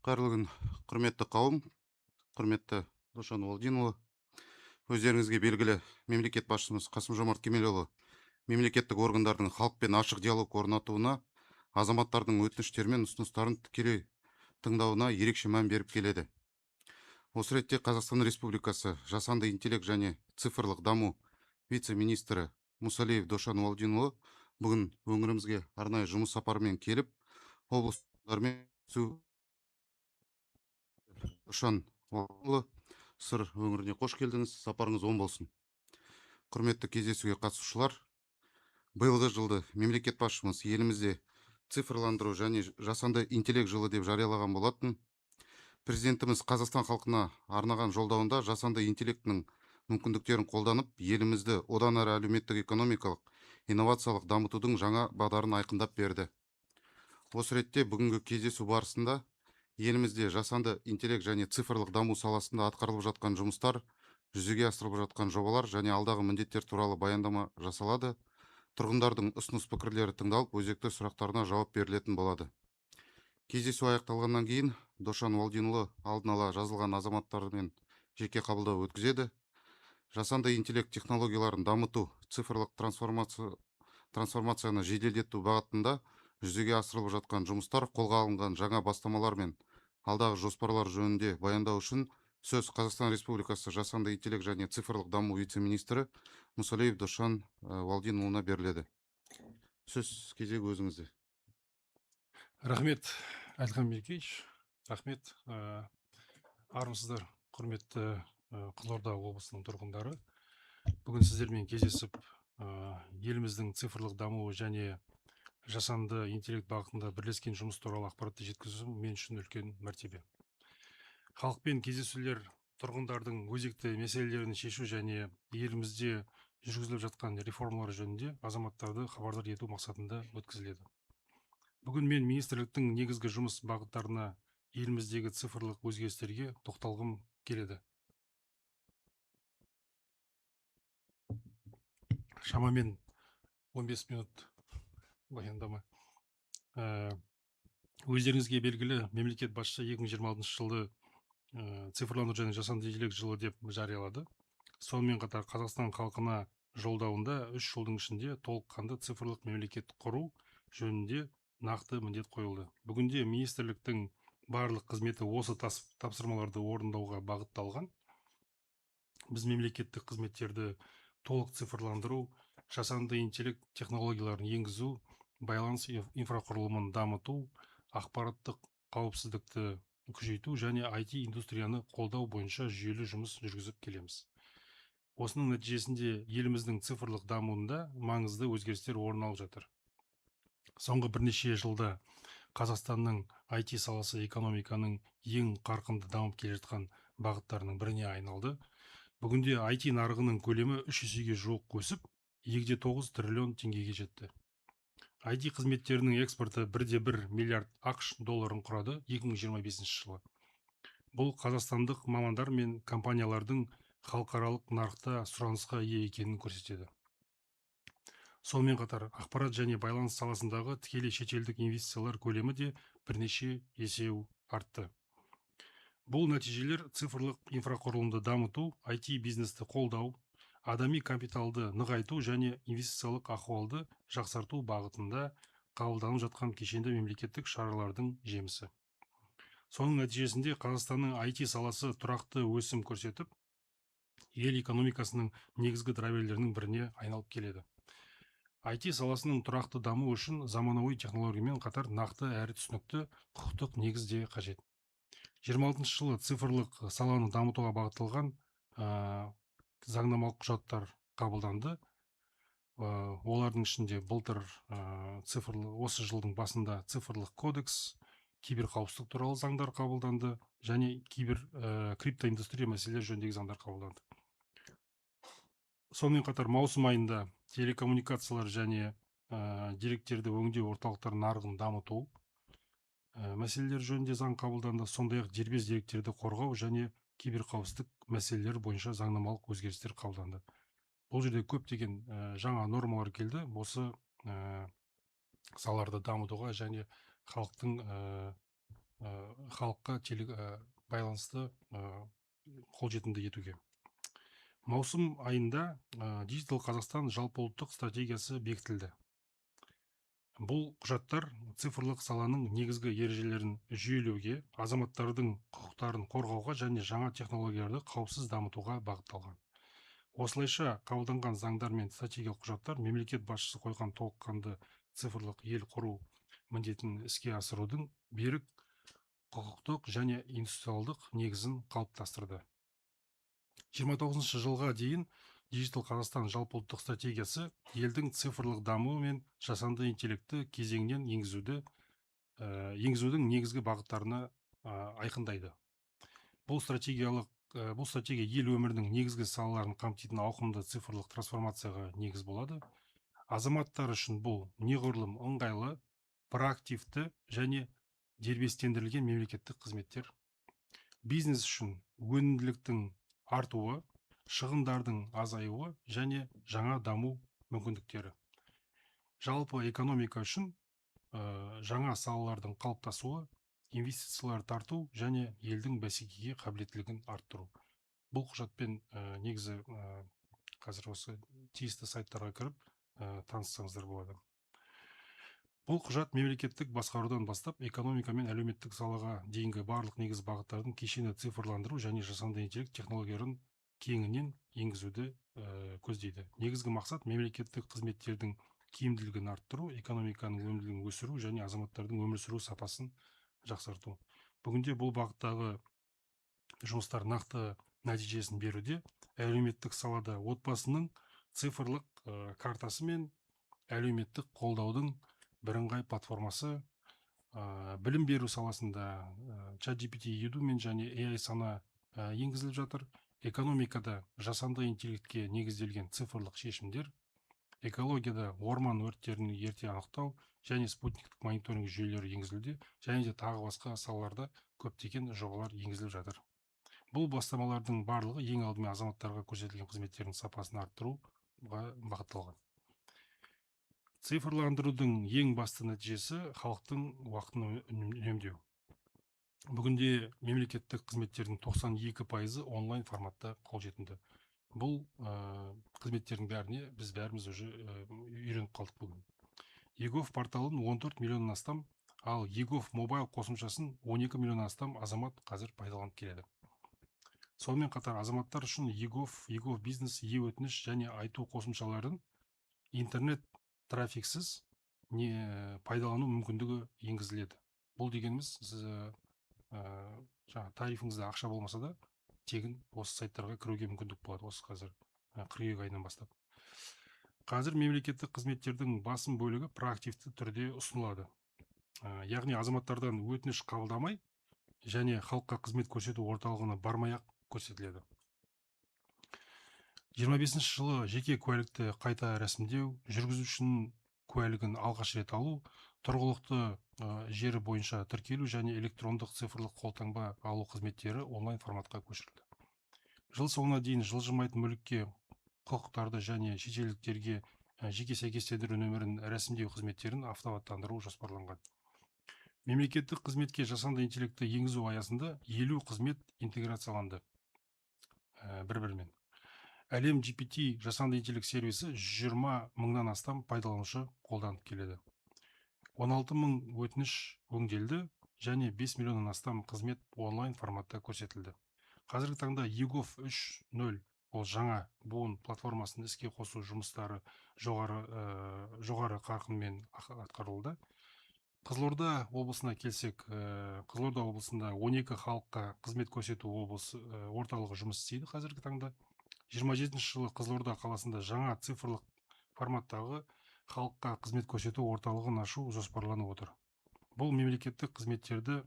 Қайырлы күн, құрметті қауым, құрметті Досжан Уалдинұлы. Өздеріңізге белгілі мемлекет басшымыз Қасым-Жомарт Кемелұлы мемлекеттік органдардың халықпен ашық диалог орнатуына, азаматтардың өтініштері мен ұсыныстарын тікелей тыңдауына ерекше мән беріп келеді. Осы ретте Қазақстан Республикасы жасанды интеллект және цифрлық даму вице-министрі Мұсалиев Досжан Уалдинұлы бүгін өңірімізге арнайы жұмыс сапарымен келіп, облыстармен Досжан Уалдинұлы, Сыр өңіріне қош келдіңіз, сапарыңыз оң болсын. Құрметті кездесуге қатысушылар, биылғы жылды мемлекет басшымыз елімізде цифрландыру және жасанды интеллект жылы деп жариялаған болатын. Президентіміз Қазақстан халқына арнаған жолдауында жасанды интеллектінің мүмкіндіктерін қолданып, елімізді одан әрі әлеуметтік экономикалық инновациялық дамытудың жаңа бағдарын айқындап берді. Осы ретте бүгінгі кездесу барысында елімізде жасанды интеллект және цифрлық даму саласында атқарылып жатқан жұмыстар, жүзеге асырылып жатқан жобалар және алдағы міндеттер туралы баяндама жасалады. Тұрғындардың ұсыныс пікірлері тыңдалып, өзекті сұрақтарына жауап берілетін болады. Кездесу аяқталғаннан кейін Досжан Уалдинұлы алдын ала жазылған азаматтармен жеке қабылдау өткізеді. Жасанды интеллект технологияларын дамыту, цифрлық трансформацияны жеделдету бағытында жүзеге асырылып жатқан жұмыстар, қолға алынған жаңа бастамалар мен алдағы жоспарлар жөнінде баяндау үшін сөз Қазақстан Республикасы жасанды интеллект және цифрлық даму вице-министрі Мұсалиев Досжан Уалдинұлына беріледі. Сөз кезегі өзіңізде. Рахмет, Әлихан Бекеевич. Рахмет. Армысыздар, құрметті Қызылорда облысының тұрғындары. Бүгін сіздермен кездесіп, еліміздің цифрлық дамуы және жасанды интеллект бағытында бірлескен жұмыс туралы ақпаратты жеткізу мен үшін үлкен мәртебе. Халықпен кездесулер тұрғындардың өзекті мәселелерін шешу және елімізде жүргізіліп жатқан реформалар жөнінде азаматтарды хабардар ету мақсатында өткізіледі. Бүгін мен министрліктің негізгі жұмыс бағыттарына еліміздегі цифрлық өзгерістерге тоқталғым келеді. Шамамен 15 минут баяндама. Өздеріңізге белгілі, мемлекет басшысы 2026 жылды цифрландыру және жасанды интеллект жылы деп жариялады. Сонымен қатар Қазақстан халқына жолдауында 3 жылдың ішінде толыққанды цифрлық мемлекет құру жөнінде нақты міндет қойылды. Бүгінде министрліктің барлық қызметі осы тапсырмаларды орындауға бағытталған. Біз мемлекеттік қызметтерді толық цифрландыру, жасанды интеллект технологияларын енгізу, байланыс инфрақұрылымын дамыту, ақпараттық қауіпсіздікті күшейту және IT индустрияны қолдау бойынша жүйелі жұмыс жүргізіп келеміз. Осының нәтижесінде еліміздің цифрлық дамуында маңызды өзгерістер орын алып жатыр. Соңғы бірнеше жылда Қазақстанның IT саласы экономиканың ең қарқынды дамып келе жатқан бағыттарының біріне айналды. Бүгінде IT нарығының көлемі 3 есеге жуық өсіп, 2,9 триллион теңгеге жетті. IT қызметтерінің экспорты 1,1 миллиард ақш долларын құрады 2025 жылы. Бұл қазақстандық мамандар мен компаниялардың халықаралық нарықта сұранысқа ие екенін көрсетеді. Сонымен қатар ақпарат және байланыс саласындағы тікелей шетелдік инвестициялар көлемі де бірнеше есе артты. Бұл нәтижелер цифрлық инфрақұрылымды дамыту, IT бизнесті қолдау, адами капиталды нығайту және инвестициялық ахуалды жақсарту бағытында қабылданып жатқан кешенді мемлекеттік шаралардың жемісі. Соның нәтижесінде Қазақстанның IT саласы тұрақты өсім көрсетіп, ел экономикасының негізгі драйверлерінің біріне айналып келеді. IT саласының тұрақты даму үшін заманауи технологиямен қатар нақты әрі түсінікті құқықтық негізде қажет. 26 жылы цифрлық саланы дамытуға бағытталған заңнамалық құжаттар қабылданды. Олардың ішінде былтыр осы жылдың басында цифрлық кодекс, киберқауіпсіздік туралы заңдар қабылданды және криптоиндустрия мәселелері жөніндегі заңдар қабылданды. Сонымен қатар маусым айында телекоммуникациялар және деректерді өңдеу орталықтар нарығын дамыту мәселелері жөнінде заң қабылданды. Сондай-ақ дербес деректерді қорғау және киберқауіпсіздік мәселелері бойынша заңнамалық өзгерістер қабылданды. Бұл жерде көптеген жаңа нормалар келді. Осы салаларды дамытуға және халықтың халыққа байланысты қолжетімді етуге. Маусым айында Digital Қазақстан жалпыұлттық стратегиясы бекітілді. Бұл құжаттар цифрлық саланың негізгі ережелерін жүйелеуге, азаматтардың құқықтарын қорғауға және жаңа технологияларды қауіпсіз дамытуға бағытталған. Осылайша қабылданған заңдар мен стратегиялық құжаттар мемлекет басшысы қойған толыққанды цифрлық ел құру міндетін іске асырудың берік құқықтық және институционалдық негізін қалыптастырды. 29 жылға дейін Digital Қазақстан жалпыұлттық стратегиясы елдің цифрлық дамуы мен жасанды интеллекті кезеңінен енгізудің негізгі бағыттарына айқындайды. Бұл стратегия ел өмірінің негізгі салаларын қамтитын ауқымды цифрлық трансформацияға негіз болады. Азаматтар үшін бұл неғұрлым ыңғайлы, проактивті және дербестендірілген мемлекеттік қызметтер. Бизнес үшін өнімділіктің артуы, шығындардың азаюы және жаңа даму мүмкіндіктері. Жалпы экономика үшін жаңа салалардың қалыптасуы, инвестициялар тарту және елдің бәсекеге қабілеттілігін арттыру. Бұл құжатпен негізі қазір осы тиісті сайттарға кіріп таныссаңыздар болады. Бұл құжат мемлекеттік басқарудан бастап экономика мен әлеуметтік салаға дейінгі барлық негіз бағыттардың кешені цифрландыру және жасанды интеллект технологияларын кеңінен енгізуді көздейді. Негізгі мақсат мемлекеттік қызметтердің тиімділігін арттыру, экономиканың өнімділігін өсіру және азаматтардың өмір сүру сапасын жақсарту. Бүгінде бұл бағыттағы жұмыстар нақты нәтижесін беруде. Әлеуметтік салада отбасының цифрлық картасы мен әлеуметтік қолдаудың бірыңғай платформасы, білім беру саласында ChatGPT Edu мен және AI сана енгізіліп жатыр. Экономикада жасанды интеллектке негізделген цифрлық шешімдер, экологияда орман өрттерін ерте анықтау және спутниктік мониторинг жүйелері енгізілуде, және де тағы басқа салаларда көптеген жобалар енгізіліп жатыр. Бұл бастамалардың барлығы ең алдымен азаматтарға көрсетілген қызметтердің сапасын арттыруға бағытталған. Цифрландырудың ең басты нәтижесі халықтың уақытын үнемдеу. Бүгінде мемлекеттік қызметтердің 92% онлайн форматта қолжетімді. Бұл қызметтердің бәріне біз бәріміз уже үйреніп қалдық бүгін. егов порталын 14 миллионнан астам, ал егов мобайл қосымшасын 12 миллионнан астам азамат қазір пайдаланып келеді. Сонымен қатар азаматтар үшін егов бизнес, өтініш және айту қосымшаларын интернет трафиксіз пайдалану мүмкіндігі енгізіледі. Бұл дегеніміз тарифіңізде ақша болмаса да тегін осы сайттарға кіруге мүмкіндік болады. Осы қазір қыркүйек айынан бастап. Қазір мемлекеттік қызметтердің басым бөлігі проактивті түрде ұсынылады. Яғни азаматтардан өтініш қабылдамай және халыққа қызмет көрсету орталығына бармай-ақ көрсетіледі. 25 жылы жеке куәлікті қайта рәсімдеу, жүргізушінің куәлігін алғаш рет алу, тұрғылықты жері бойынша тіркелу және электрондық цифрлық қолтаңба алу қызметтері онлайн форматқа көшірілді. Жыл соңына дейін жылжымайтын мүлікке құқықтарды және шетелдіктерге жеке сәйкестендіру нөмірін рәсімдеу қызметтерін автоматтандыру жоспарланған. Мемлекеттік қызметке жасанды интеллектті енгізу аясында 50 қызмет интеграцияланды бір-бірімен. Әлем GPT жасанды интеллект сервисі 20 мыңнан астам пайдаланушы қолданып келеді. 16 мың өтініш өңделді және 5 миллионнан астам қызмет онлайн форматта көрсетілді. Қазіргі таңда егов 3.0 ол жаңа буын платформасын іске қосу жұмыстары жоғары қарқынмен атқарылды. Қызылорда облысына келсек, Қызылорда облысында 12 халыққа қызмет көрсету орталығы жұмыс істейді қазіргі таңда. 27 жылы Қызылорда қаласында жаңа цифрлық форматтағы халыққа қызмет көрсету орталығын ашу жоспарланып отыр. Бұл мемлекеттік қызметтерді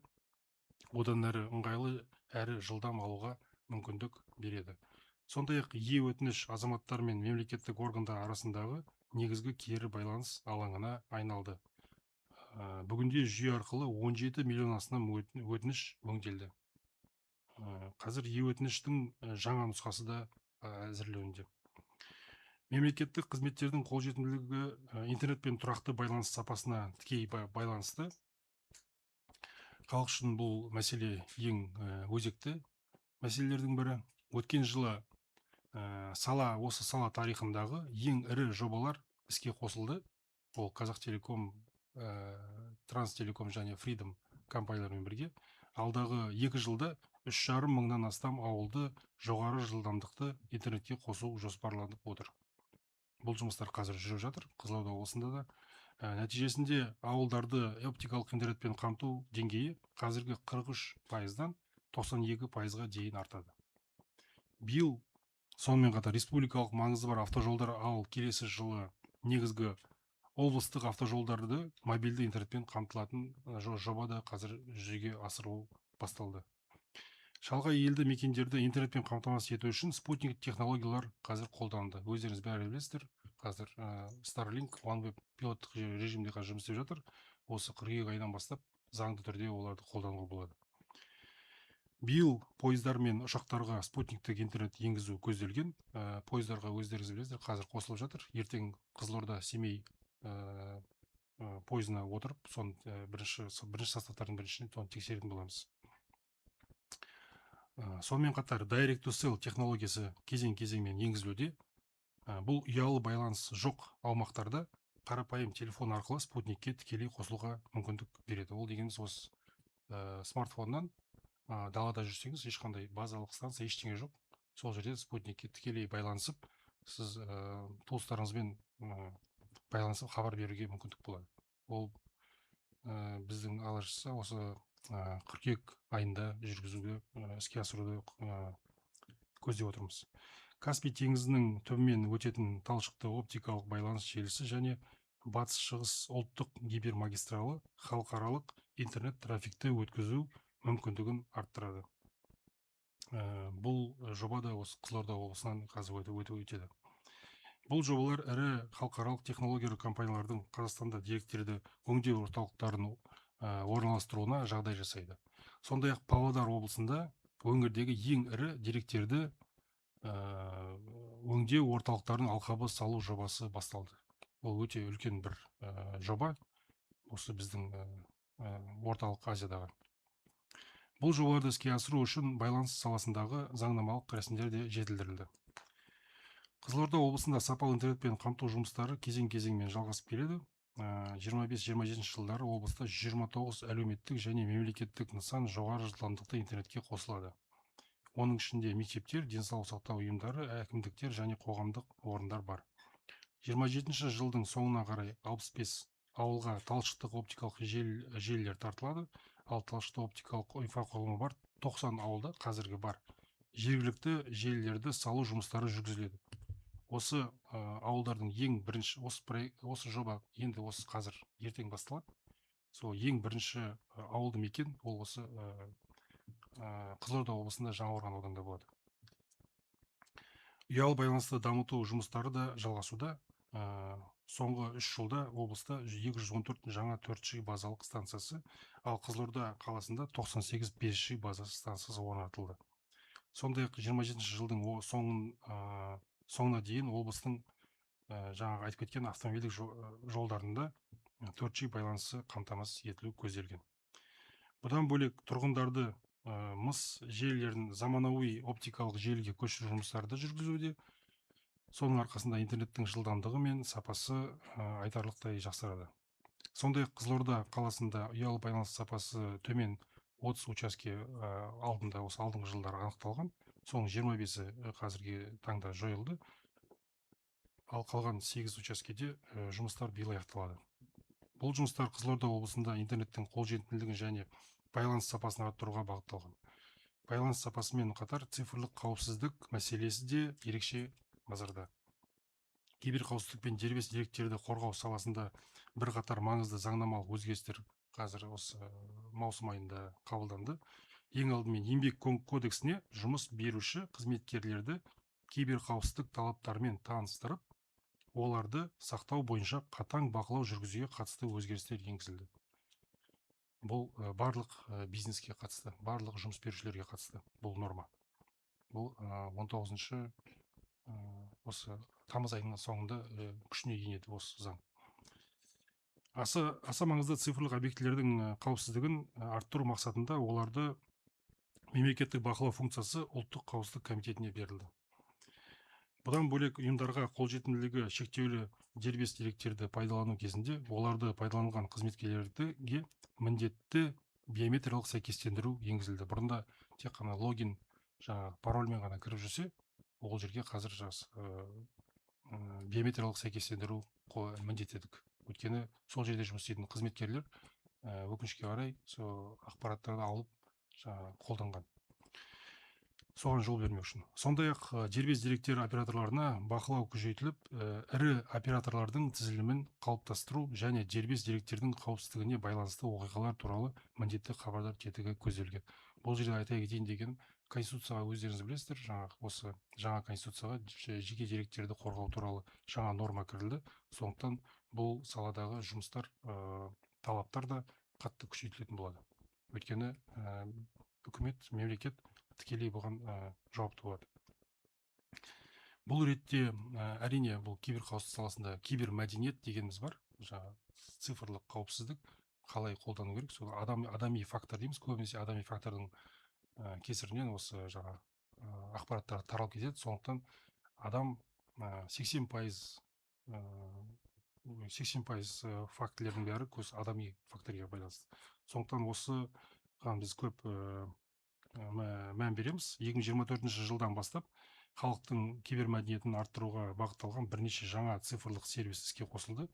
одан әрі ыңғайлы әрі жылдам алуға мүмкіндік береді. Сондай-ақ өтініш азаматтар мен мемлекеттік органдар арасындағы негізгі кері байланыс алаңына айналды. Бүгінде жүйе арқылы 17 миллион астам өтініш өңделді. Қазір өтініштің жаңа нұсқасы да әзірленуде. Мемлекеттік қызметтердің қолжетімділігі интернет пен тұрақты байланыс сапасына тікелей байланысты. халық үшін бұл мәселе ең өзекті мәселелердің бірі. Өткен жылы осы сала тарихындағы ең ірі жобалар іске қосылды. Ол Қазақтелеком, Транстелеком және Freedom компанияларымен бірге алдағы 2 жылда 3,5 мыңнан астам ауылды жоғары жылдамдықты интернетке қосу жоспарланып отыр. Бұл жұмыстар қазір жүріп жатыр Қызылорда облысында да. Нәтижесінде ауылдарды оптикалық интернетпен қамту деңгейі қазіргі 43%-дан 92%-ға дейін артады. Биыл сонымен қатар республикалық маңызы бар автожолдар, ал келесі жылы негізгі облыстық автожолдарды мобильді интернетпен қамтылатын жоба да қазір жүзеге асыру басталды. Шалғай елді мекендерді интернетпен қамтамасыз ету үшін спутник технологиялар қазір қолданылды. Өздеріңіз бәрі білесіздер, қазір Starlink, OneWeb пилоттық режимде қазір жұмыс істеп жатыр. Осы қыркүйек айынан бастап заңды түрде оларды қолдануға болады. Биыл пойыздар мен ұшақтарға спутниктік интернет енгізу көзделген. Пойыздарға өздеріңіз білесіздер, қазір қосылып жатыр. Ертең Қызылорда Семей пойызына отырып, соның бірінші составтардың біріншіне соны тексеретін боламыз. Сонымен қатар Direct to Cell технологиясы кезең-кезеңмен енгізілуде. Бұл ұялы байланыс жоқ аумақтарда қарапайым телефон арқылы спутникке тікелей қосылуға мүмкіндік береді. Ол дегеніміз осы смартфоннан далада жүрсеңіз, ешқандай базалық станция ештеңе жоқ. Сол жерде спутникке тікелей байланысып, сіз туыстарыңызбен байланысып хабар беруге мүмкіндік болады. Ол біздің алғашқысы осы қыркүйек айында жүргізуге, іске асыруды көздеп отырмыз. Каспий теңізінің түбімен өтетін талшықты оптикалық байланыс желісі және батыс шығыс ұлттық гипермагистралы халықаралық интернет трафикті өткізу мүмкіндігін арттырады. Бұл жоба да осы Қызылорда облысынан қазір өтіп өтеді. Бұл жобалар ірі халықаралық технологиялар компаниялардың Қазақстанда деректерді өңдеу орталықтарын орналастыруына жағдай жасайды. Сондай-ақ Павлодар облысында өңірдегі ең ірі деректерді өңдеу орталықтарын алқабы салу жобасы басталды. Ол өте үлкен бір жоба, осы біздің орталық Азиядағы. Бұл жобаларды іске асыру үшін байланыс саласындағы заңнамалық рәсімдер де жетілдірілді. Қызылорда облысында сапалы интернетпен қамту жұмыстары кезең-кезеңмен жалғасып келеді. 25-27 жылдары облыста 129 әлеуметтік және мемлекеттік нысан жоғары жылдамдықты интернетке қосылады. Оның ішінде мектептер, денсаулық сақтау ұйымдары, әкімдіктер және қоғамдық орындар бар. 27 жылдың соңына қарай 65 ауылға талшықтық оптикалық желілер тартылады, ал талшықты оптикалық инфрақұрылымы бар 90 ауылда қазіргі бар жергілікті желілерді салу жұмыстары жүргізіледі. Осы ауылдардың ең бірінші, осы жоба енді осы қазір ертең басталады. Сол ең бірінші ауылды мекен ол осы Қызылорда облысында Жаңақорған ауданында болады. Ұялы байланысты дамыту жұмыстары да жалғасуда. Соңғы 3 жылда облыста 214 жаңа 4G базалық станциясы, ал Қызылорда қаласында 98 5G базасы станциясы орнатылды. Сондай-ақ 27 жылдың соңына дейін облыстың жаңағы айтып кеткен автомобильдік жолдарында 4G байланысы қамтамасыз етілу көзделген. Бұдан бөлек тұрғындарды мыс желілерін заманауи оптикалық желіге көшіру жұмыстары да жүргізуде. Соның арқасында интернеттің жылдамдығы мен сапасы айтарлықтай жақсарады. Сондай-ақ Қызылорда қаласында ұялы байланыс сапасы төмен 30 учаске алдында осы алдыңғы жылдары анықталған. Соның 25-і қазіргі таңда жойылды. Ал қалған 8 учаскеде жұмыстар биыл аяқталады. Бұл жұмыстар Қызылорда облысында интернеттің қолжетімділігін және байланыс сапасын арттыруға бағытталған. Байланыс сапасымен қатар цифрлық қауіпсіздік мәселесі де ерекше назарда. Киберқауіпсіздік пен дербес деректерді қорғау саласында бірқатар маңызды заңнамалық өзгерістер қазір осы маусым айында қабылданды. Ең алдымен еңбек кодексіне жұмыс беруші қызметкерлерді киберқауіпсіздік талаптарымен таныстырып, оларды сақтау бойынша қатаң бақылау жүргізуге қатысты өзгерістер енгізілді. Бұл барлық бизнеске қатысты, барлық жұмыс берушілерге қатысты бұл норма. Бұл 19-шы осы тамыз айының соңында күшіне енеді осы заң. аса маңызды цифрлық объектілердің қауіпсіздігін арттыру мақсатында оларды мемлекеттік бақылау функциясы ұлттық қауіпсіздік комитетіне берілді. Бұдан бөлек ұйымдарға қолжетімділігі шектеулі дербес деректерді пайдалану кезінде оларды пайдаланған қызметкерлерге міндетті биометриялық сәйкестендіру енгізілді. Бұрында тек қана логин парольмен ғана кіріп жүрсе, ол жерге қазір биометриялық сәйкестендіру міндеттедік. Өйткені сол жерде жұмыс істейтін қызметкерлер өкінішке қарай сол ақпараттарды алып қолданған. Соған жол бермеу үшін. Сондай-ақ дербес деректер операторларына бақылау күшейтіліп, ірі операторлардың тізілімін қалыптастыру және дербес деректердің қауіпсіздігіне байланысты оқиғалар туралы міндетті хабардар тетігі көзделген. Бұл жерде айта кетейін деген, Конституцияға өздеріңіз білесіздер, осы жаңа Конституцияға жеке деректерді қорғау туралы жаңа норма кірілді. Сондықтан бұл саладағы жұмыстар, талаптар да қатты күшейтілетін болады. Өйткені үкімет, мемлекет тікелей бұған жауапты болады. Бұл ретте әрине бұл киберқауіпсіздік саласында кибермәдениет дегеніміз бар. Цифрлық қауіпсіздік қалай қолдану керек? Сол адами фактор дейміз. Көбінесе адами фактордың кесірінен осы ақпараттар таралып кетеді. Сондықтан адам 80% фактілердің бәрі адами факторға байланысты. Сондықтан осыған біз көп мән береміз. 2024 жылдан бастап халықтың кибермәдениетін арттыруға бағытталған бірнеше жаңа цифрлық сервис іске қосылды.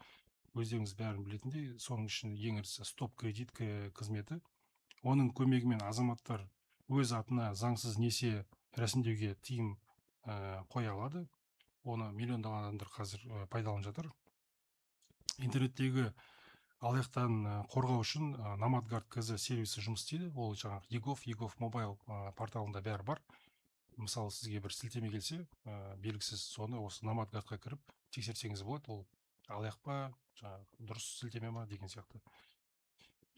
Өздеріңіз бәрін білетіндей, соның ішінде ең ірісі стоп кредит қызметі. Оның көмегімен азаматтар өз атына заңсыз несие рәсімдеуге тыйым қоя алады. Оны миллиондаған адамдар қазір пайдаланып жатыр. Интернеттегі алаяқтан қорғау үшін Намадгард КЗ сервисі жұмыс істейді. Ол егов мобайл порталында бәрі бар. Мысалы, сізге бір сілтеме келсе, белгісіз, соны осы Намадгардқа кіріп тексерсеңіз болады. Ол алаяқ па, дұрыс сілтеме ма деген сияқты.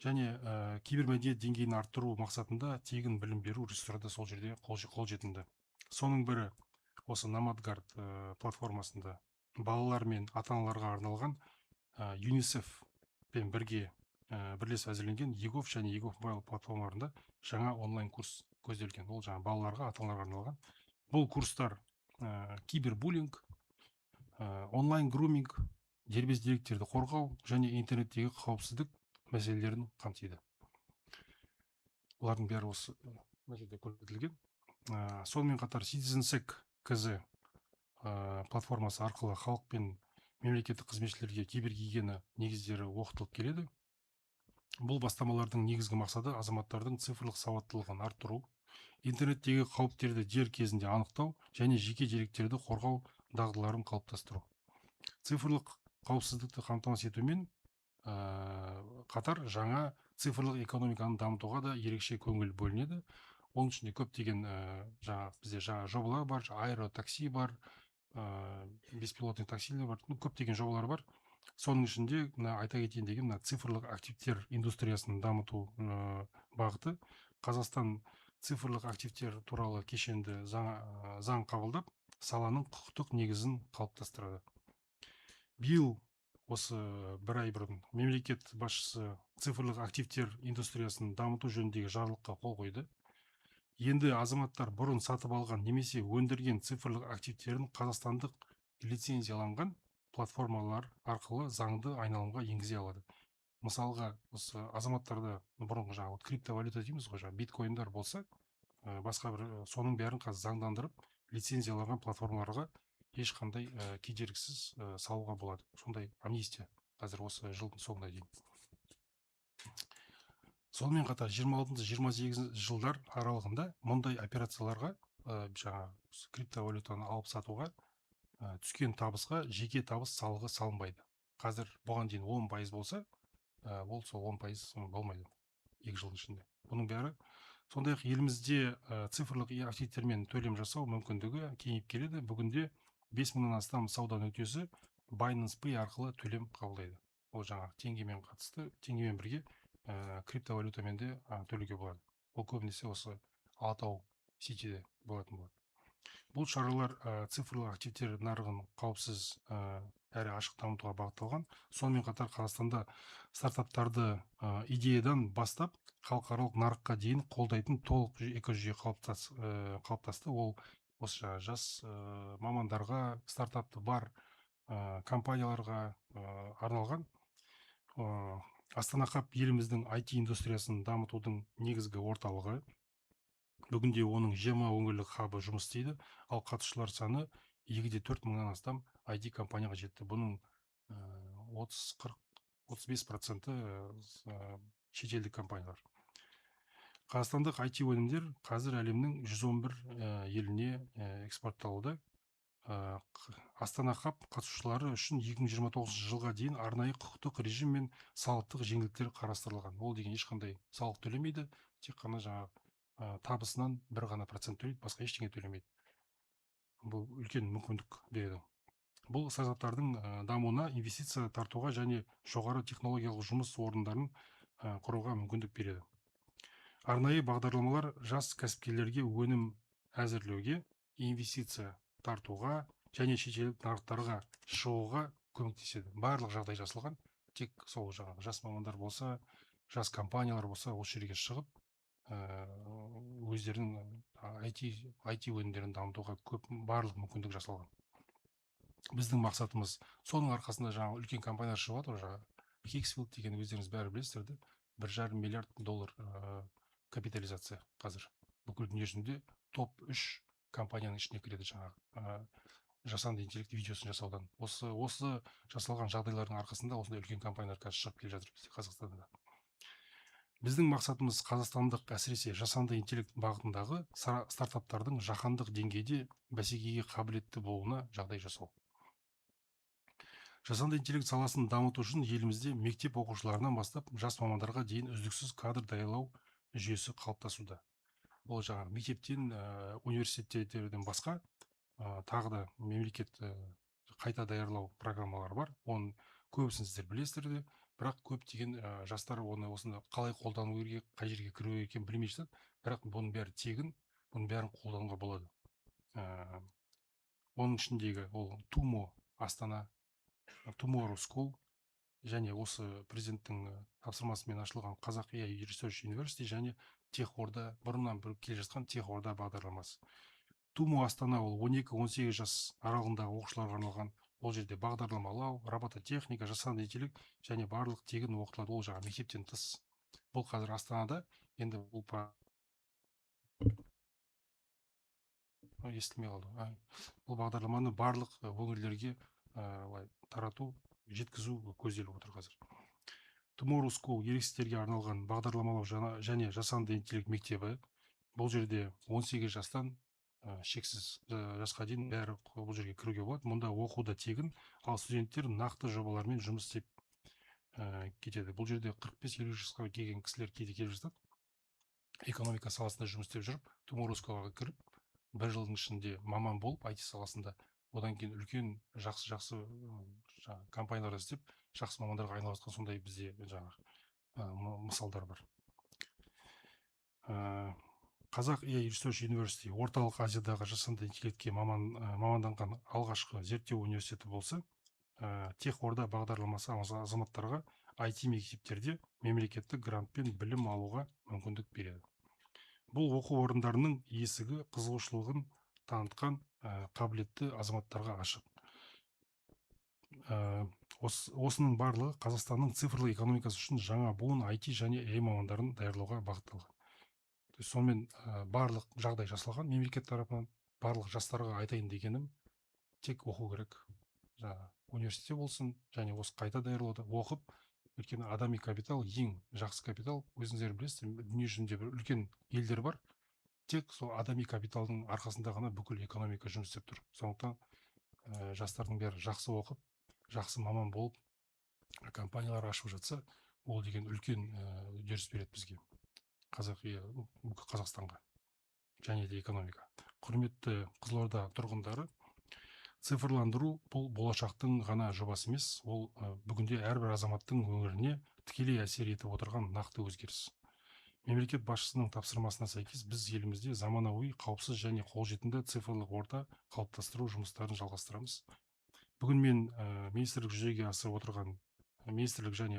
Және кибермәдениет деңгейін арттыру мақсатында тегін білім беру ресурстары сол жерде қолжетімді. Соның бірі осы Намадгард платформасында балалар мен ата-аналарға арналған ЮНИСЕФ пен бірге бірлесіп әзірленген егов және егов мобайл платформаларында жаңа онлайн курс көзделген. Ол балаларға, ата-аналарға арналған. Бұл курстар кибербуллинг, онлайн груминг, дербес деректерді қорғау және интернеттегі қауіпсіздік мәселелерін қамтиды. Олардың бәрі осы мәселеде көрсетілген. Сонымен қатар CitizenSec КЗ платформасы арқылы халық пен мемлекеттік қызметшілерге кибергигиена негіздері оқытылып келеді. Бұл бастамалардың негізгі мақсаты азаматтардың цифрлық сауаттылығын арттыру, интернеттегі қауіптерді дер кезінде анықтау және жеке деректерді қорғау дағдыларын қалыптастыру. Цифрлық қауіпсіздікті қамтамасыз етумен қатар жаңа цифрлық экономиканы дамытуға да ерекше көңіл бөлінеді. Оның ішінде көптеген бізде жобалар бар, аэротакси бар, беспилотный таксилер бар, көптеген жобалар бар. Соның ішінде айта кетейін деген цифрлық активтер индустриясын дамыту бағыты. Қазақстан цифрлық активтер туралы кешенді заң қабылдап, саланың құқықтық негізін қалыптастырады. Биыл осы бір ай бұрын мемлекет басшысы цифрлық активтер индустриясын дамыту жөніндегі жарлыққа қол қойды. Енді азаматтар бұрын сатып алған немесе өндірген цифрлық активтерін қазақстандық лицензияланған платформалар арқылы заңды айналымға енгізе алады. Мысалға, осы азаматтарда бұрынғы криптовалюта дейміз ғой, биткоиндар болса, басқа бір соның бәрін қазір заңдандырып, лицензияланған платформаларға ешқандай кедергісіз салуға болады. Сондай амнистия қазір осы жылдың соңына дейін. Сонымен қатар 26-28 жылдар аралығында мұндай операцияларға криптовалютаны алып сатуға түскен табысқа жеке табыс салығы салынбайды. Қазір бұған дейін 10% болса, ол сол 10% болмайды 2 жылдың ішінде. Бұның бәрі сондай-ақ елімізде цифрлық активтермен төлем жасау мүмкіндігі кеңейіп келеді. Бүгінде 5000-нан астам сауда нүктесі Binance Pay арқылы төлем қабылдайды. Ол теңгемен қатысты, теңгемен бірге криптовалютамен де төлеуге болады. Ол көбінесе осы Алатау Ситиде болатын болады. Бұл шаралар цифрлық активтер нарығын қауіпсіз әрі ашық дамытуға бағытталған. Сонымен қатар Қазақстанда стартаптарды идеядан бастап халықаралық нарыққа дейін қолдайтын толық экожүйе қалыптасты. Ол осы жас мамандарға, стартапты бар компанияларға арналған. Астана Хаб еліміздің IT индустриясын дамытудың негізгі орталығы. Бүгінде оның 20 өңірлік хабы жұмыс істейді, ал қатысушылар саны 2,4 мыңнан астам IT компанияға жетті. Бұның 30-35% шетелдік компаниялар. Қазақстандық IT өнімдер қазір әлемнің 111 еліне экспортталуда. Астана Хаб қатысушылары үшін 2029 жылға дейін арнайы құқықтық режим мен салықтық жеңілдіктер қарастырылған. Ол деген ешқандай салық төлемейді, тек қана жаңа табысынан бір ғана процент төлейді, басқа ештеңе төлемейді. Бұл үлкен мүмкіндік береді. Бұл стартаптардың дамуына, инвестиция тартуға және жоғары технологиялық жұмыс орындарын құруға мүмкіндік береді. Арнайы бағдарламалар жас кәсіпкерлерге өнім әзірлеуге, инвестиция тартуға және шетелдік нарықтарға шығуға көмектеседі. Барлық жағдай жасалған, тек сол жаңағы жас мамандар болса, жас компаниялар болса, осы жерге шығып, өздерінің IT өнімдерін дамытуға барлық мүмкіндік жасалған. Біздің мақсатымыз соның арқасында жаңағы үлкен компаниялар шығып жатыр. Жаңағы Хиксфилд деген өздеріңіз бәрі білесіздер, $1,5 миллиард капитализация қазір. Бүкіл дүние жүзінде топ 3 компанияның ішіне кіреді жаңағы жасанды интеллект видеосын жасаудан. Осы жасалған жағдайлардың арқасында осындай үлкен компаниялар қазір шығып келе жатыр бізде Қазақстанда. Біздің мақсатымыз қазақстандық, әсіресе жасанды интеллект бағытындағы стартаптардың жаһандық деңгейде бәсекеге қабілетті болуына жағдай жасау. Жасанды интеллект саласын дамыту үшін елімізде мектеп оқушыларынан бастап жас мамандарға дейін үздіксіз кадр даярлау жүйесі қалыптасуда. Ол жаңағы мектептен, университеттерден басқа тағы да мемлекет қайта даярлау программалары бар. Оның көбісін сіздер білесіздер де, бірақ көптеген жастар оны осында қалай қолдану керек, қай жерге кіру керек екенін білмей жатады. Бірақ бұның бәрі тегін, бұның бәрін қолдануға болады. Оның ішіндегі ол Тумо Астана, Tomorrow School және осы президенттің тапсырмасымен ашылған Қазақ AI Research University және Техорда, бұрыннан бір келе жатқан Техорда бағдарламасы. Тумо Астана ол 12-18 жас аралығындағы оқушыларға арналған. Ол жерде бағдарламалау, робототехника, жасанды интеллект және барлық тегін оқытылады. Ол жаңа мектептен тыс. Бұл қазір Астанада, енді бұл естілмей қалды. Бұл бағдарламаны барлық өңірлерге тарату, жеткізу көзделіп отыр қазір. Tomorrow School ересектерге арналған бағдарламалау және жасанды интеллект мектебі. Бұл жерде 18 жастан шексіз жасқа дейін бәрі бұл жерге кіруге болады. Мұнда оқу да тегін, ал студенттер нақты жобалармен жұмыс істеп кетеді. Бұл жерде 45-50 жасқа келген кісілер кейде келіп жатады. Экономика саласында жұмыс істеп жүріп, Tomorrow School'ға кіріп, бір жылдың ішінде маман болып, IT саласында, одан кейін үлкен жақсы компанияларда істеп, жақсы мамандарға айналысқан сондай бізде жаңағы мысалдар бар. Қазақ AI Research University орталық Азиядағы жасанды интеллектке маманданған алғашқы зерттеу университеті болса, Техорда бағдарламасы азаматтарға IT мектептерде мемлекеттік грантпен білім алуға мүмкіндік береді. Бұл оқу орындарының есігі қызығушылығын танытқан қабілетті азаматтарға ашық. Осының барлығы Қазақстанның цифрлы экономикасы үшін жаңа буын IT және AI мамандарын даярлауға бағытталған. Сонымен барлық жағдай жасалған мемлекет тарапынан. Барлық жастарға айтайын дегенім, тек оқу керек. Университетте болсын, және осы қайта даярлауда оқып, өйткені адами капитал ең жақсы капитал. Өзіңіздер білесіздер, дүние жүзінде бір үлкен елдер бар. Тек сол адами капиталдың арқасында ғана бүкіл экономика жұмыс істеп тұр. Сондықтан жастардың бәрі жақсы оқып, жақсы маман болып, компаниялар ашып жатса, ол деген үлкен үдеріс береді бізге, Қазақстанға және де экономика. Құрметті Қызылорда тұрғындары, цифрландыру бұл болашақтың ғана жобасы емес, ол бүгінде әрбір азаматтың өміріне тікелей әсер етіп отырған нақты өзгеріс. Мемлекет басшысының тапсырмасына сәйкес біз елімізде заманауи, қауіпсіз және қолжетімді цифрлық орта қалыптастыру жұмыстарын жалғастырамыз. бүгін мен министрлік жүзеге асырып отырған министрлік және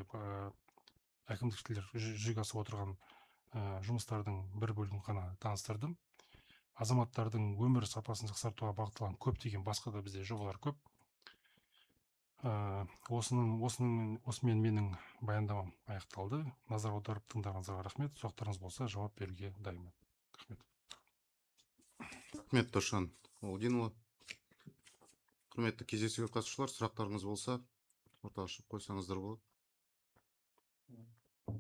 әкімдіктер жүзеге асырып отырған жұмыстардың бір бөлігін ғана таныстырдым. Азаматтардың өмір сапасын жақсартуға бағытталған көптеген басқа да бізде жобалар көп. Осымен менің баяндамам аяқталды. Назар аударып тыңдағаныңызға рахмет. Сұрақтарыңыз болса жауап беруге дайынмын. Рахмет. Рахмет, Досжан Олдинұлы. Құрметті кездесуге қатысушылар, сұрақтарыңыз болса, ортаға шығып қойсаңыздар болады.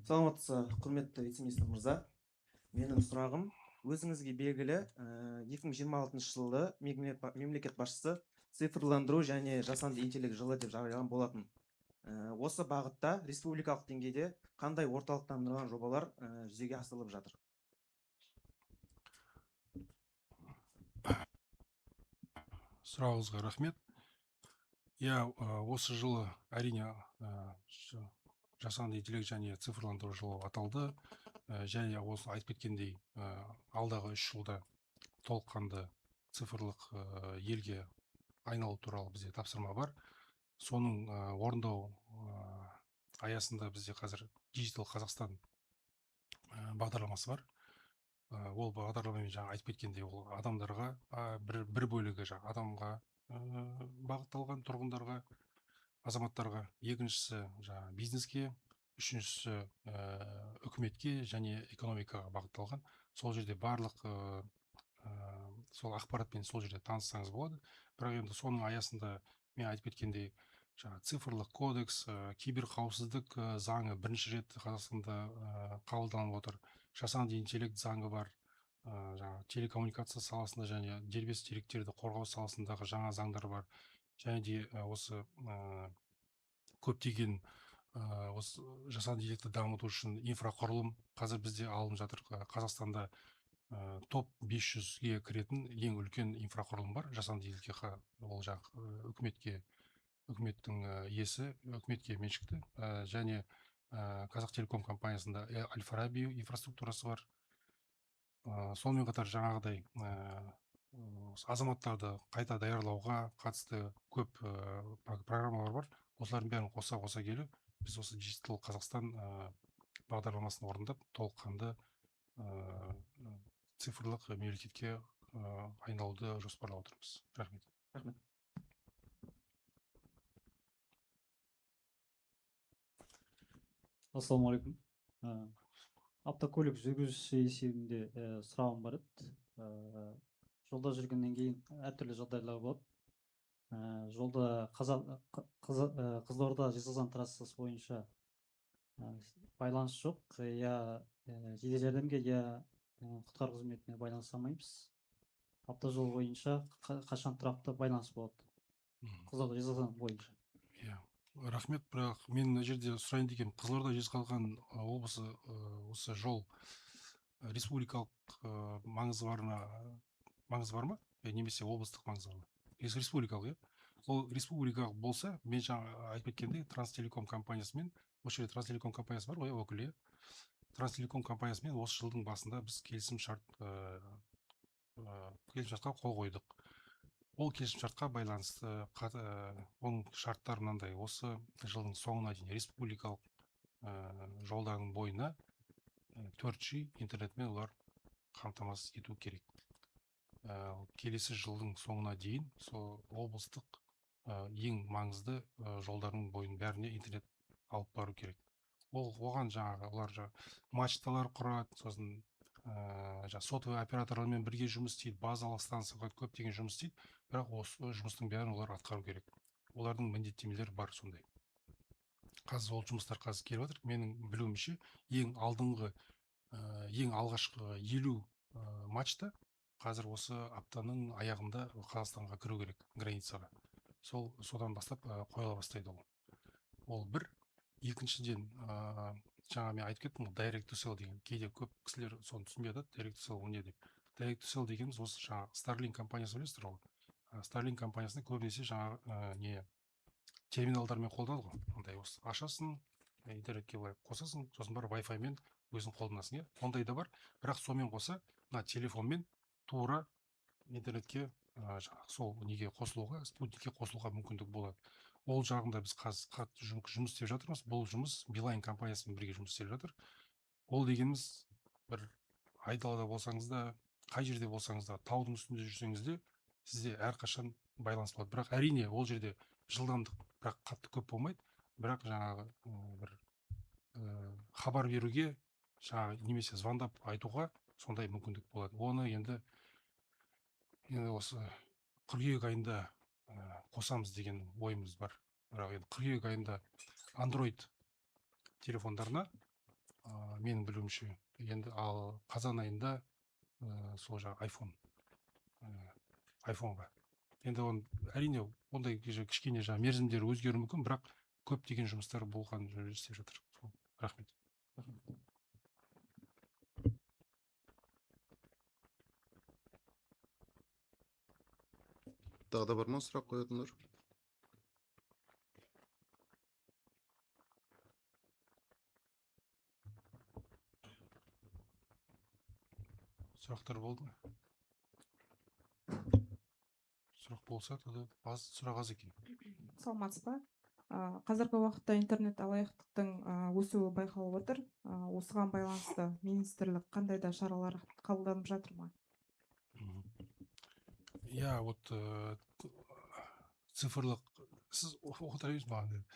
Саламатсыз, құрметті вице-министр мырза. Менің сұрағым, өзіңізге белгілі 2026 жылы мемлекет басшысы цифрландыру және жасанды интеллект жылы деп жариялаған болатын. Осы бағытта республикалық деңгейде қандай орталықтандырылған жобалар жүзеге асырылып жатыр? Сұрағыңызға рахмет. Осы жылы әрине жасанды интеллект және цифрландыру жылы аталды. Және осы айтып кеткендей, алдағы 3 жылда толыққанды цифрлық елге айналу туралы бізде тапсырма бар. Соның орындау аясында бізде қазір Digital Қазақстан бағдарламасы бар. Ол бағдарламамен жаңа айтып кеткендей, ол адамдарға бір бөлігі адамға бағытталған, тұрғындарға, азаматтарға, екіншісі бизнеске, үшіншісі үкіметке және экономикаға бағытталған. Сол жерде барлық сол ақпаратпен сол жерде таныссаңыз болады. Бірақ енді соның аясында мен айтып кеткендей, цифрлық кодекс, киберқауіпсіздік заңы бірінші рет Қазақстанда қабылданып отыр. Жасанды интеллект заңы бар. Телекоммуникация саласында және дербес деректерді қорғау саласындағы жаңа заңдар бар. Және де осы көптеген осы жасанды интеллектті дамыту үшін инфрақұрылым қазір бізде алынып жатыр. Қазақстанда топ 500-ге кіретін ең үлкен инфрақұрылым бар. Жасанды интеллектке ол үкіметтің иесі, үкіметке меншікті, және Қазақтелеком компаниясында Аль-Фараби инфраструктурасы бар. Сонымен қатар жаңағыдай азаматтарды қайта даярлауға қатысты көп программалар бар. Осылардың бәрін қоса келіп, біз осы Digital Қазақстан бағдарламасын орындап, толыққанды цифрлық мемлекетке айналуды жоспарлап отырмыз. Рахмет. Рахмет. Ассалаумағалейкум. Автокөлік жүргізушісі есебінде сұрағым бар еді. Жолда жүргеннен кейін әртүрлі жағдайлар болады. Жолда Қызылорда Жезқазған трассасы бойынша байланыс жоқ. Жедел жәрдемге, құтқару қызметіне байланыса алмаймыз. Автожол бойынша қашан тұрақты байланыс болады? Қызылорда Жезқазған бойынша. Рахмет, бірақ мен мына жерде сұрайын дегенім, Қызылорда Жезқазған облысы осы жол республикалық маңызы бар ма? Немесе облыстық маңызы бар ма? Республикалық, Ол республикалық болса, мен жаңа айтып кеткендей, Транстелеком компаниясымен, осы жерде Транстелеком компаниясы бар ғой, өкілі. Транстелеком компаниясымен осы жылдың басында біз келісімшартқа қол қойдық. Ол келісімшартқа байланысты оның шарттары мынандай: осы жылдың соңына дейін республикалық жолдардың бойына 4G интернетмен олар қамтамасыз ету керек. Келесі жылдың соңына дейін сол облыстық ең маңызды жолдардың бойын бәріне интернет алып бару керек. Оған олар мачталар құрады, сосын сотовый операторлармен бірге жұмыс істейді, базалық станцияға көптеген жұмыс істейді. Бірақ осы жұмыстың бәрін олар атқару керек. Олардың міндеттемелері бар сондай. Қазір ол жұмыстар келіп жатыр. Менің білуімше, ең алғашқы 50 мачта қазір осы аптаның аяғында Қазақстанға кіру керек, границаға. Содан бастап қойыла бастайды ол. Ол бір. Екіншіден, жаңа мен айтып кеттім, direct to sell деген. Кейде көп кісілер соны түсінбей жатады. Direct to sell не деп. Direct to sell дегеніміз осы Starlink компаниясы білесіздер ғой. Starlink компаниясында көбінесе терминалдармен қолданады ғой. Ондай осы ашасың, интернетке қосасың, сосын бар Wi-Fi-мен өзің қолданасың. Ондай да бар. Бірақ сонымен қоса, телефонмен тура интернетке жаңағы сол неге қосылуға, спутникке қосылуға мүмкіндік болады. Ол жағында біз қазір қатты жұмыс істеп жатырмыз. Бұл жұмыс Билайн компаниясымен бірге жұмыс істеп жатыр. Ол дегеніміз бір айдалада болсаңыз да, қай жерде болсаңыз да, таудың үстінде жүрсеңіз де, сізде әрқашан байланыс болады. Бірақ әрине ол жерде жылдамдық бірақ қатты көп болмайды. Бірақ жаңағы бір хабар беруге, жаңағы немесе звондап айтуға сондай мүмкіндік болады. Оны енді осы қыркүйек айында қосамыз деген ойымыз бар. Бірақ енді қыркүйек айында Android телефондарына менің білуімше, енді ал қазан айында сол жаңағы айфонға. Енді әрине ондай кішкене жаңағы мерзімдері өзгеруі мүмкін, бірақ көптеген жұмыстар болған істеп жатыр. Рахмет. Тағы да бар ма сұрақ қоятындар? Сұрақтар болды ма? Сұрақ болса, сұрақ аз екен. Саламатсыз ба? Қазіргі уақытта интернет алаяқтықтың өсуі байқалып отыр. Осыған байланысты министрлік қандай да шаралар қабылданып жатыр ма? Я вот цифрлық, сіз отыра беріңіз маған.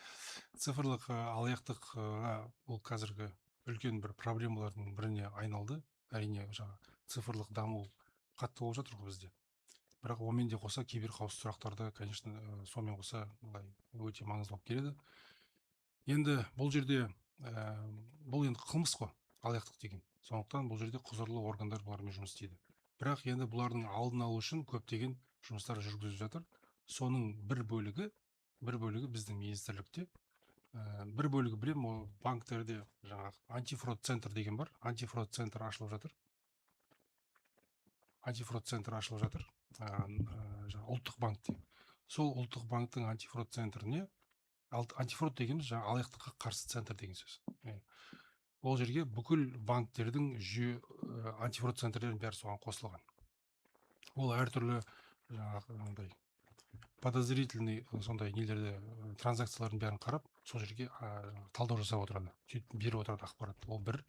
Цифрлық алаяқтыққа ол қазіргі үлкен бір проблемалардың біріне айналды. Әрине жаңағы цифрлық даму қатты болып жатыр ғой бізде. Бірақ онымен де қоса киберқауіпсіздік сұрақтарды, конечно, сонымен қоса өте маңызды болып келеді. Енді бұл жерде бұл енді қылмыс қой, алаяқтық деген. Сондықтан бұл жерде құзырлы органдар бұлармен жұмыс істейді. Бірақ енді бұлардың алдын алу үшін көптеген жұмыстар жүргізіліп жатыр. Соның бір бөлігі біздің министрлікте, бір бөлігі білем, ол банктерде жаңағы антифрод центр деген бар. Антифрод центр ашылып жатыр. Ұлттық банкте. Сол ұлттық банктың антифрод центріне, антифрод дегеніміз жаңағы алаяқтыққа қарсы центр деген сөз. Ол жерге бүкіл банктердің жүйе антифрод центрлерінің бәрі соған қосылған. Ол әртүрлі жаңағы подозрительный сондай нелерді, транзакциялардың бәрін қарап, сол жерге талдау жасап отырады, сөйтіп беріп отырады ақпарат. Ол бір.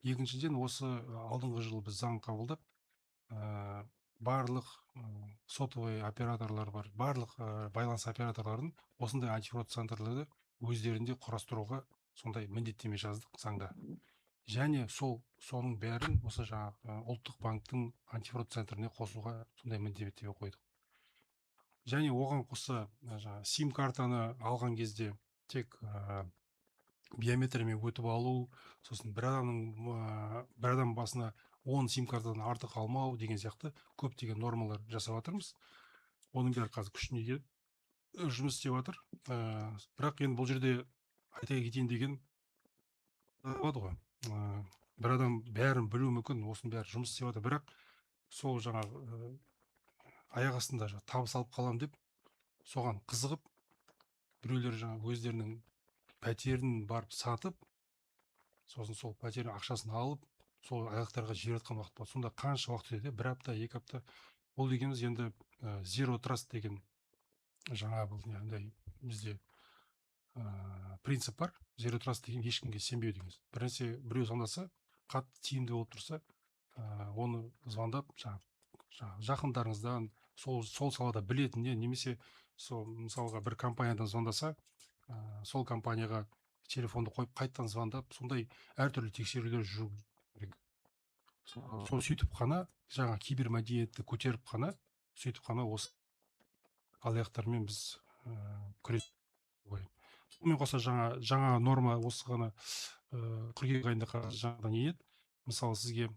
Екіншіден, осы алдыңғы жылы біз заң қабылдап, барлық сотовый операторлар бар, барлық байланыс операторларын осындай антифрод центрлерді өздерінде құрастыруға сондай міндеттеме жаздық заңда. Және соның бәрін осы жаңағы ұлттық банктың антифрод центріне қосуға сондай міндеттеме қойдық. Және оған қоса сим картаны алған кезде тек биометриямен өтіп алу, сосын бір адам басына 10 сим картадан артық алмау деген сияқты көптеген нормалар жасап жатырмыз. Оның бәрі қазір күшіне келіп жұмыс істеп жатыр. Бірақ енді бұл жерде айта кетейін деген болады ғой. Бір адам бәрін білуі мүмкін, осының бәрі жұмыс істеп жатыр. Бірақ сол жаңағы аяқ астында табыс алып қалам деп, соған қызығып, біреулер жаңағы өздерінің пәтерін барып сатып, сосын сол пәтердің ақшасын алып, сол аяқтарға жіберіп жатқан уақыт болады. Сонда қанша уақыт өтеді? Бір апта, 2 апта. Ол дегеніміз енді Zero Trust деген жаңа бізде принцип бар. Zero Trust деген ешкімге сенбеу деген. Бірнәрсе біреу звондаса, қатты тиімді болып тұрса, оны звондап, жақындарыңыздан, сол салада білетіннен, немесе сол мысалға бір компаниядан звондаса, сол компанияға телефонды қойып қайттан звондап, сондай әртүрлі тексерулер жүргізу керек. Сол сөйтіп қана жаңа кибермәдениетті көтеріп қана, сөйтіп қана осы алаяқтармен біз күресуге. Сонымен қоса жаңа норма осы ғана қыркүйек айында жаңадан еді. Мысалы сізге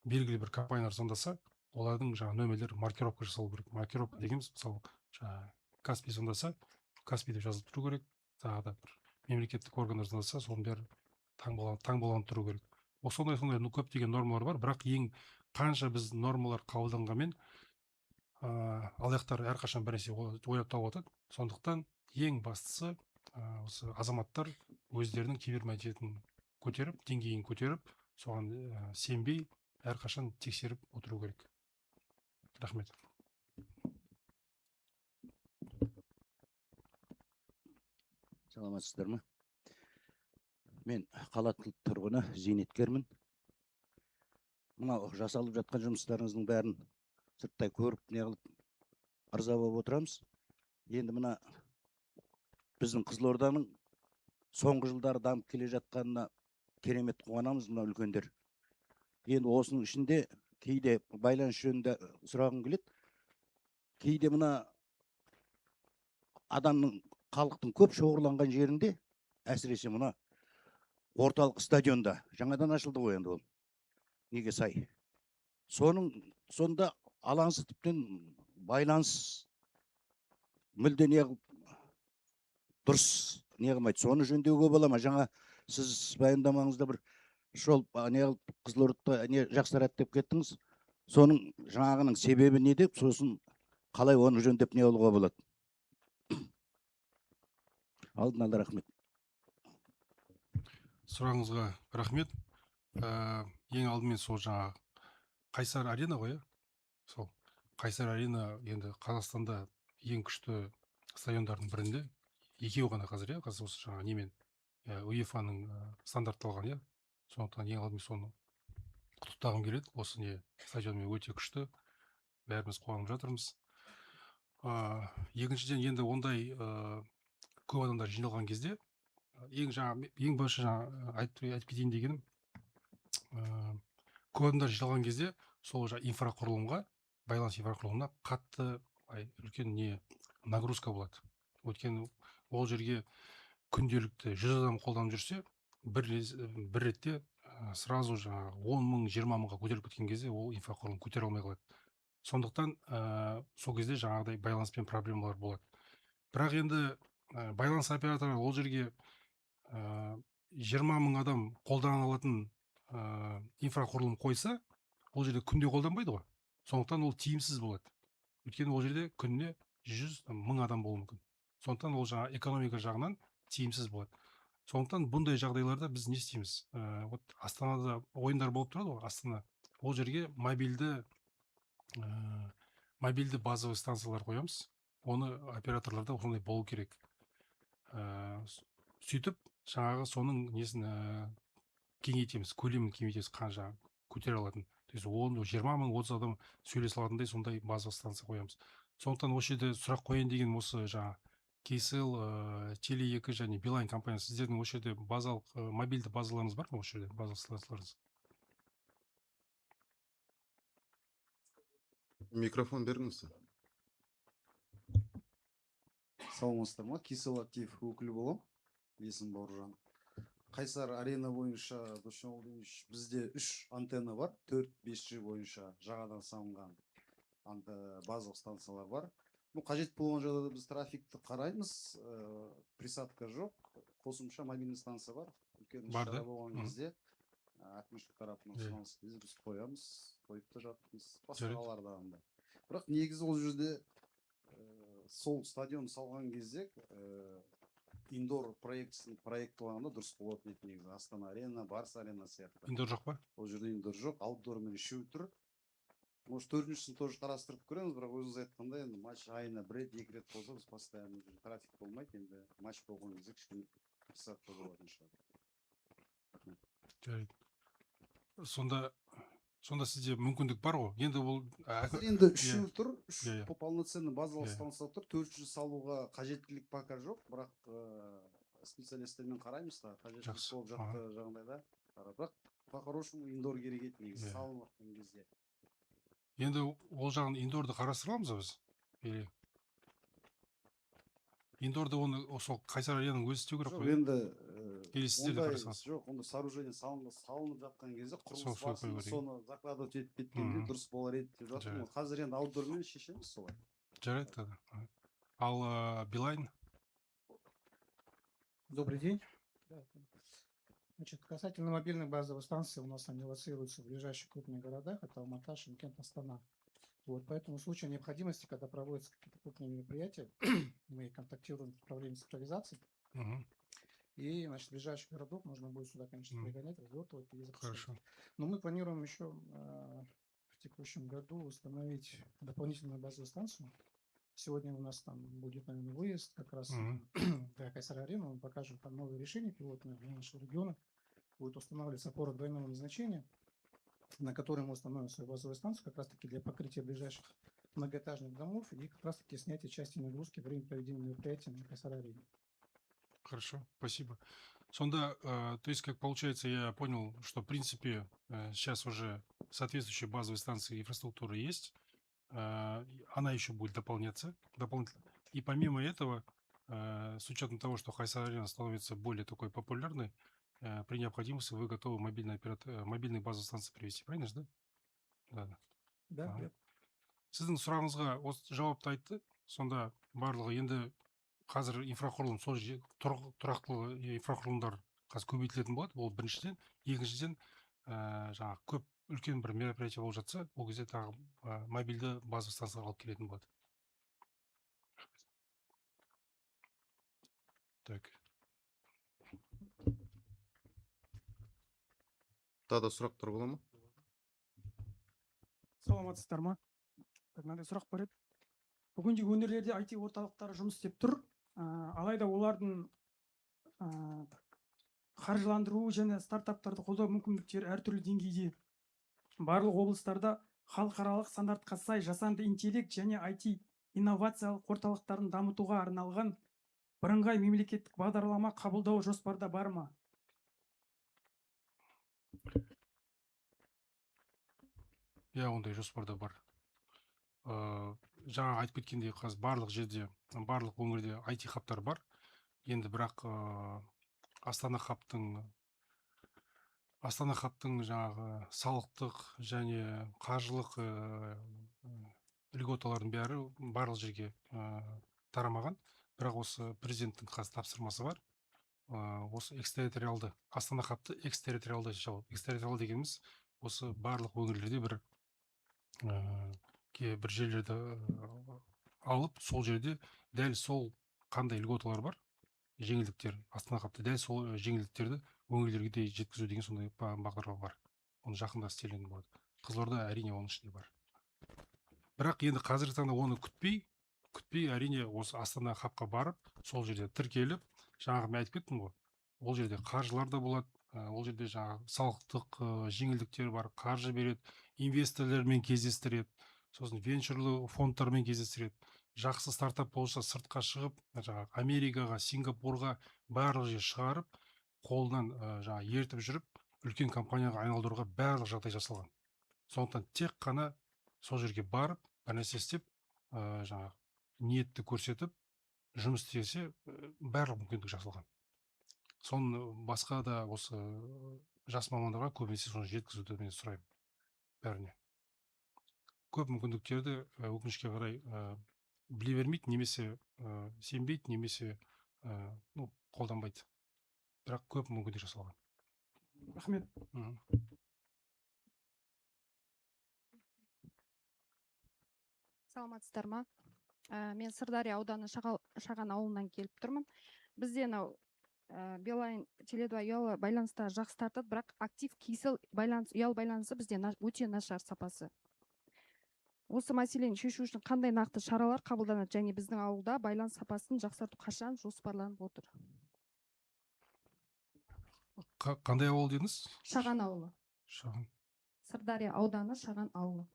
белгілі бір компаниялар звондаса, олардың жаңа нөмірлері маркировка жасалу керек. Маркировка дегеніміз, мысалы Каспий звондаса, Каспий деп жазылып тұру керек. Тағы да бір мемлекеттік органдар звондаса, соның бәрі таңбаланып тұру керек. Сондай көптеген нормалар бар, бірақ ең қанша біз нормалар қабылданғанмен алаяқтар әрқашан бір нәрсе ойлап тауып жатады. Сондықтан ең бастысы осы азаматтар өздерінің кибермәдениетін көтеріп, деңгейін көтеріп, соған сенбей әрқашан тексеріп отыру керек. Рахмет. Саламатсыздар ма? Мен қала тұрғыны, зейнеткермін. Мынау жасалып жатқан жұмыстарыңыздың бәрін сырттай көріп, не қылып ырза болып отырамыз. Енді мына біздің Қызылорданың соңғы жылдары дамып келе жатқанына керемет қуанамыз, мына үлкендер. Енді осының ішінде кейде байланыс жөнінде сұрағым келеді. Кейде мына адамның, халықтың көп шоғырланған жерінде, әсіресе мына орталық стадионда жаңадан ашылды ғой енді ол. Неге сай. Сонда алаңсыз тіптен байланыс мүлде не дұрыс не қылмайды. Соны жөндеуге бола ма? Жаңа сіз баяндамаңызда бір жол не Қызылорда не жақсарады деп кеттіңіз. Соның жаңағының себебі не деп, сосын қалай оны жөндеп не қылуға болады? Алдын ала рахмет. Сұрағыңызға рахмет. Ең алдымен сол жаңағы Қайсар арена ғой, сол Қайсар арена енді Қазақстанда ең күшті стадиондардың бірінде. Екеуі ғана қазір, қазір осы жаңағы немен УЕФА-ның стандартталған, сондықтан ең алдымен соны құттықтағым келеді. Осы не стадионмен өте күшті, бәріміз қуанып жатырмыз. Екіншіден, енді ондай көп адамдар жиналған кезде ең бірінші айтып кетейін дегенім, көп адамдар жиналған кезде сол инфрақұрылымға, байланыс инфрақұрылымына қатты үлкен нагрузка болады. Өйткені ол жерге күнделікті 100 адам қолданып жүрсе, бір ретте сразу 10 мың, 20 мыңға көтеріліп кеткен кезде ол инфрақұрылым көтере алмай қалады. Сондықтан сол кезде жаңағыдай байланыспен проблемалар болады. Бірақ енді байланыс операторы ол жерге 20 мың адам қолдана алатын инфрақұрылым қойса, ол жерде күнде қолданбайды ғой. Сондықтан ол тиімсіз болады. Өйткені ол жерде күніне 100 мың адам болуы мүмкін. Сондықтан ол экономика жағынан тиімсіз болады. Сондықтан бұндай жағдайларда біз не істейміз? Астанада ойындар болып тұрады ғой, Астана. Ол жерге мобильді базовый станциялар қоямыз. Оны операторларда сондай болу керек. Сөйтіп, жаңағы соның несін кеңейтеміз, көлемін кеңейтеміз, қанша көтере алатын. То есть 20 мың, 30 адам сөйлесе алатындай сондай базовый станция қоямыз. Сондықтан осы жерде сұрақ қояйын деген осы жаңа Кейсел, Теле2 және Билайн компаниясы, сіздердің осы жерде базалық мобильді базаларыңыз бар ма, осы жерде базалық станцияларыңыз? Микрофон беріңіз. Саламатсыздар ма? Кейсел актив өкілі болам. Есім Бауыржан. Қайсар арена бойынша бізде 3 антенна бар, 4-5G бойынша жағадан салынған базалық станциялар бар. Қажет болған жағдайда біз трафикті қараймыз, присадка жоқ, қосымша мобильный станция бар. Үлкен шара болған кезде әкімшілік тарапынан сұраныс кезде біз қоямыз, қойып та жатырмыз, басқаларда анда. Бірақ негізі ол жерде сол стадион салған кезде индор проектлағанда дұрыс болады еді негізі. Астана арена, Барс арена сияқты. Индор жоқ па? Ол жерде индор жоқ, аутдор мен үшеу тұр. Может, 4-шісін тоже қарастырып көреміз, бірақ өзіңіз айтқандай, енді матч айына 1-2 рет болса, біз постоянно трафик болмайды, енді матч болған кезде кішкене присадка болатын шығар. Сонда сізде мүмкіндік бар ғой. Енді ол енді үшеу тұр, полноценный базалық станция тұр, 400 салуға қажеттілік пока жоқ, бірақ специалистермен қараймыз да, қажеттілік болып жатты жағдайда. Бірақ по-хорошему индор керек еді негізі салынып жатқан кезде. Енді ол жағын индорды қарастырамыз біз. Индорды оны сол Қайсар аренаның өзі істеу керек қой. Енді жоқ, онда сооружение салынып жатқан кезде құрылыс барысында соны закладывать етіп кеткенде дұрыс болар еді деп жатырмын. Қазір енді аутдормен шешеміз солай. Жарайды. Ал Билайн? Добрый день. Значит, касательно мобильных базовых станций, у нас они лоцируются в ближайших крупных городах, это Алмата, Шымкент, Астана. Вот, поэтому в случае необходимости, когда проводятся какие-то крупные мероприятия, мы контактируем с управлением цифровизации. И, значит, ближайших городов можно будет сюда, конечно, пригонять, разготовить и запускать. Хорошо. Но мы планируем еще в текущем году установить дополнительную базовую станцию Сегодня у нас там будет, наверное, выезд как раз Мгм. для Кайсар-Арены. Мы покажем там новые решения пилотные для нашего региона. Будет устанавливаться опора двойного назначения, на которой мы установим свою базовую станцию как раз-таки для покрытия ближайших многоэтажных домов и как раз-таки снятия части нагрузки во время проведения мероприятия на Кайсар-Арене. Хорошо, спасибо. Сонда, то есть, как получается, я понял, что, в принципе, сейчас уже соответствующие базовые станции инфраструктуры есть, она еще будет дополняться дополнительно. И помимо этого, с учетом того, что Хайсар-Арена становится более такой популярной, при необходимости вы готовы мобильные базовые станции привести, правильно же, да? Да, да. Да, Ага. да. Сіздің сұрағыңызға осы жауапты айтты. Сонда барлығы енді қазір инфрақұрылым сол тұрақтылы инфрақұрылымдар қазір көбейтілетін болады. Ол біріншіден. Екіншіден, жаңағы көп үлкен бір мероприятие болып жатса, ол кезде тағы мобильді база станциялар алып келетін болады. Так. Тағы да сұрақтар бола ма? Саламатсыздар ма? Мынандай сұрақ бар еді. Бүгінде өңірлерде IT орталықтары жұмыс істеп тұр. Алайда олардың қаржыландыру және стартаптарды қолдау мүмкіндіктері әртүрлі деңгейде. Барлық облыстарда халықаралық стандартқа сай жасанды интеллект және IT инновациялық орталықтарын дамытуға арналған бірыңғай мемлекеттік бағдарлама қабылдау жоспарда бар ма? Я ондай жоспарда бар. Жаңа айтып кеткендей, қазір барлық жерде, барлық өңірде IT хабтар бар. Енді бірақ Астана хабтың жаңағы салықтық және қаржылық льготалардың бәрі барлық жерге тарамаған. Бірақ осы президенттің қазір тапсырмасы бар. Осы экстерриториалды, Астана хабты экстерриториалды жауап. Экстерриториал дегеніміз осы барлық өңірлерде бір жерлерді алып, сол жерде дәл сол қандай льготалар бар, жеңілдіктер, Астана хабты дәл сол жеңілдіктерді өңірлерге де жеткізу деген сондай бағдарлама бар. Оны жақында істелетін болады. Қызылорда әрине оның ішінде бар. Бірақ енді қазіргі таңда оны күтпей әрине осы Астана хабқа барып, сол жерде тіркеліп, жаңағы мен айтып кеттім ғой, ол жерде қаржылар да болады, ол жерде жаңағы салықтық жеңілдіктер бар, қаржы береді, инвесторлармен кездестіреді, сосын венчурлы фондтармен кездестіреді. Жақсы стартап болса сыртқа шығып, жаңағы Америкаға, Сингапурға барлық жер шығарып, қолынан жаңағы ертіп жүріп, үлкен компанияға айналдыруға барлық жағдай жасалған. Сондықтан тек қана сол жерге барып, бір нәрсе істеп, жаңағы ниетті көрсетіп, жұмыс істесе, барлық мүмкіндік жасалған. Соны басқа да осы жас мамандарға көбінесе соны жеткізуді мен сұраймын бәріне. Көп мүмкіндіктерді өкінішке қарай біле бермейді, немесе сенбейді, немесе қолданбайды. Бірақ көп мүмкіндік жасалған. Рахмет. Саламатсыздар ма? Мен Сырдария ауданы Шаған ауылынан келіп тұрмын. Бізде Билайн Теле2 ұялы байланыстар жақсы тартады, бірақ актив кесел ұялы байланысы бізде өте нашар сапасы. Осы мәселені шешу үшін қандай нақты шаралар қабылданады, және біздің ауылда байланыс сапасын жақсарту қашан жоспарланып отыр? Қандай ауыл дедіңіз? Шаған ауылы. Шаған. Сырдария ауданы Шаған ауылы.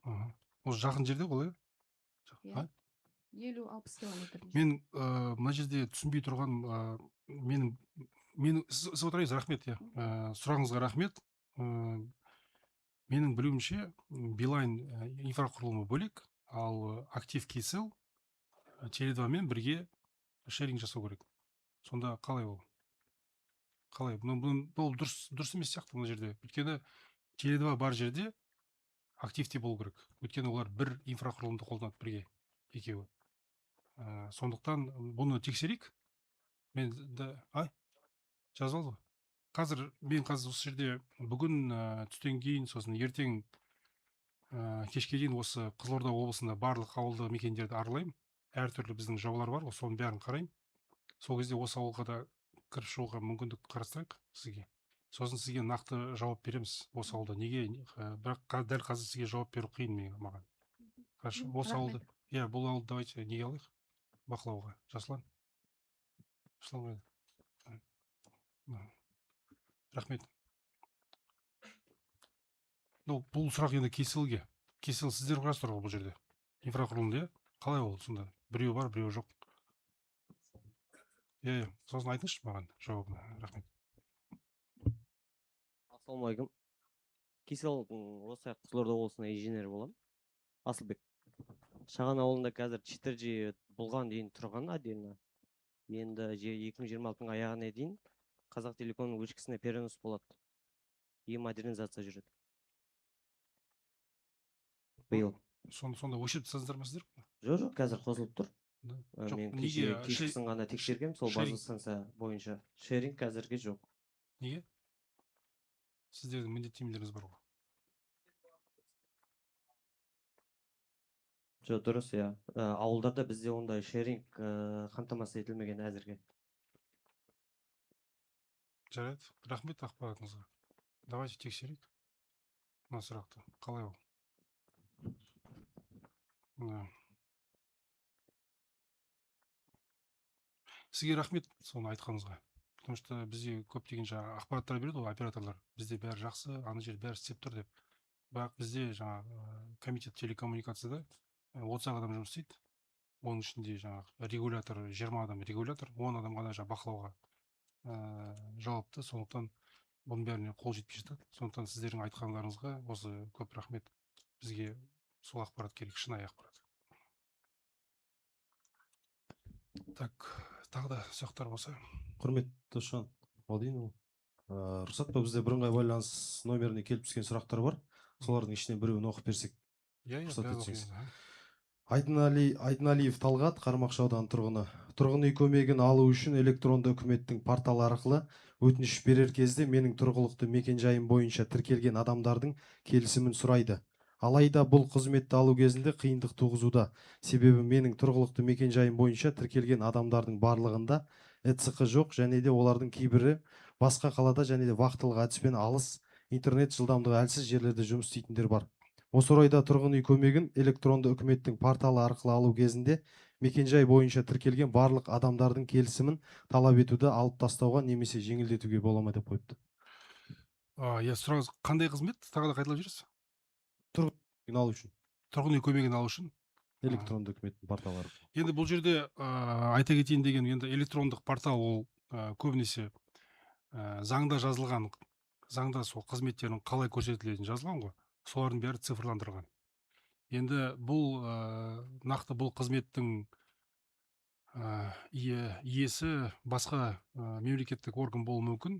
Осы жақын жерде ғой? 50-60 километр. Мен мына жерде түсінбей тұрған, сіз отырайыз, рахмет. Сұрағыңызға рахмет. Менің білуімше, Билайн инфрақұрылымы бөлек, ал актив кесел Теле2 мен бірге шеринг жасау керек. Сонда қалай ол? Қалай? Бұл дұрыс емес сияқты мына жерде. Өйткені Теле2 бар жерде активте болу керек. Өйткені олар бір инфрақұрылымды қолданады бірге, екеуі. Сондықтан бұны тексерейік. Мен жазып алды. Мен қазір осы жерде бүгін түстен кейін, сосын ертең кешке дейін осы Қызылорда облысында барлық ауылды мекендерді аралаймын. Әртүрлі біздің жобалар бар, соның бәрін қараймын. Сол кезде осы ауылға да кіріп шығуға мүмкіндік қарастырайық сізге. Сосын сізге нақты жауап береміз осы ауылда. Неге? Бірақ дәл қазір сізге жауап беру қиын маған. Осы ауылды Иә, бұл ауыл давайте неге алайық? Бақылауға. Жасұлан. Жасұлан қайда? Рахмет. Ну, бұл сұрақ енді кеселге. Кесел сіздер құрасыздар ғой бұл жерде. Инфрақұрылымды, иә? Қалай ол сонда? Біреу бар, біреу жоқ. Иә, сосын айтыңызшы маған жауабын. Рахмет. Ассалаумағалейкум. Кесел осы Қызылорда облысына инженер боламын. Асылбек. Шаған ауылында қазір читерджи болған дейін тұрған отдельно. Енді 2026-ның аяғына дейін Қазақ Телекомның өшкісіне перенос болады. Модернизация жүреді. Биыл. Сонда өшіріп тастадыңыздар ма сіздер? Жоқ, қазір қосылып тұр. Жоқ, Мен неге? кешкісін ғана тексергем, сол база станция бойынша. Шеринг қазірге жоқ. Неге? Сіздердің міндеттемелеріңіз бар ғой. Жоқ, дұрыс, иә. Ауылдарда бізде ондай шеринг қамтамасыз етілмеген әзірге. Жарайды. Рахмет ақпаратыңызға. Давайте тексерейік. Мына сұрақты. Қалай ол? Сізге рахмет соны айтқаныңызға. Потому что бізде көптеген жаңа ақпараттар береді ғой операторлар. Бізде бәрі жақсы, ана жер бәрі істеп тұр деп. Бірақ бізде жаңа комитет телекоммуникацияда 30 адам жұмыс істейді. Оның ішінде жаңа регулятор 20 адам регулятор, 10 адам ғана жаңа бақылауға жауапты. Сондықтан бұның бәріне қол жетпей жатады. Сондықтан сіздердің айтқандарыңызға осы көп рахмет. Бізге сол ақпарат керек, шынайы ақпарат. Так, тағы да сұрақтар болса. Құрметті Досжан Алдинұлы, рұқсат па, бізде бірыңғай байланыс номеріне келіп түскен сұрақтар бар. Солардың ішінен біреуін оқып берсек. Айдыналиев Талғат, Қармақшы ауданы тұрғыны. Тұрғын үй көмегін алу үшін электронды үкіметтің порталы арқылы өтініш берер кезде менің тұрғылықты мекенжайым бойынша тіркелген адамдардың келісімін сұрайды. Алайда бұл қызметті алу кезінде қиындық туғызуда. Себебі менің тұрғылықты мекенжайым бойынша тіркелген адамдардың барлығында ЭЦқ жоқ, және де олардың кейбірі басқа қалада және де вақтылық әдіспен алыс, интернет жылдамдығы әлсіз жерлерде жұмыс істейтіндер бар. Осы орайда тұрғын үй көмегін электронды үкіметтің порталы арқылы алу кезінде мекенжай бойынша тіркелген барлық адамдардың келісімін талап етуді алып тастауға немесе жеңілдетуге бола ма деп қойыпты. Иә, сұрағыңыз қандай қызмет? Тағы да қайталап жүрсіз? Тұрғын үй көмегін алу үшін. Тұрғын үй көмегін алу үшін Электронды үкіметтің порталы арқылы. Енді бұл жерде айта кетейін деген, енді электрондық портал ол көбінесе заңда жазылған, заңда сол қызметтердің қалай көрсетілетіні жазылған ғой. Солардың бәрі цифрландырған. Енді бұл нақты бұл қызметтің иесі басқа мемлекеттік орган болуы мүмкін.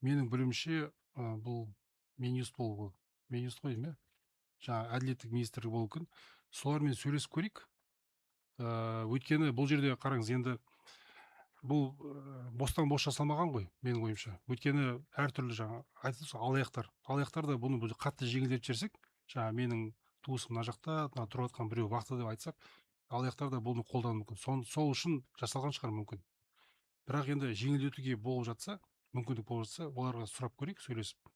Менің білуімше бұл Минюст болуы, Минюст қой деймін, жаңа әділеттік министрлігі болуы мүмкін. Солармен сөйлесіп көрейік. Өйткені бұл жерде қараңыз, енді бұл бостан бос жасалмаған ғой, менің ойымша. Өйткені әртүрлі жаңа айтылды алаяқтар да бұны қатты жеңілдетіп жіберсек, жаңа менің туысым мына жақта, тұрып жатқан біреу вақты деп айтсақ, алаяқтар да бұны қолдануы мүмкін. Сол үшін жасалған шығар мүмкін. Бірақ енді жеңілдетуге болып жатса, мүмкіндік болып жатса, оларға сұрап көрейік, сөйлесіп.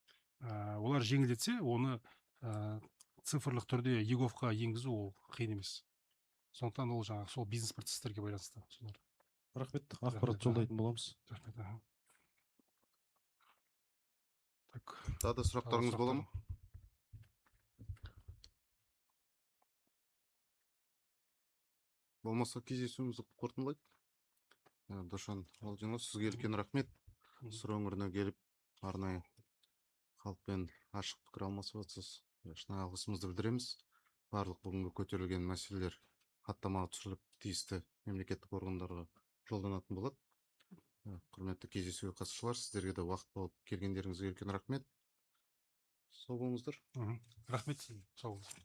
Олар жеңілдетсе, оны цифрлық түрде ЕГОВқа енгізу ол қиын емес. Сондықтан ол жаңағы сол бизнес процестерге байланысты. Рахмет, ақпарат жолдайтын боламыз. Рахмет. Тағы да сұрақтарыңыз бола ма? Болмаса кездесуімізді қорытындылайық. Досжан Алдинұлы, сізге үлкен рахмет. Сыр өңіріне келіп, арнайы халықпен ашық пікір алмасып жатсыз. Шынайы алғысымызды білдіреміз. Барлық бүгінгі көтерілген мәселелер хаттамаға түсіріліп, тиісті мемлекеттік органдарға жолданатын болады. Құрметті кездесуге қатысушылар, сіздерге де уақыт болып келгендеріңізге үлкен рахмет. Сау болыңыздар. Рахмет. Сау болыңыздар.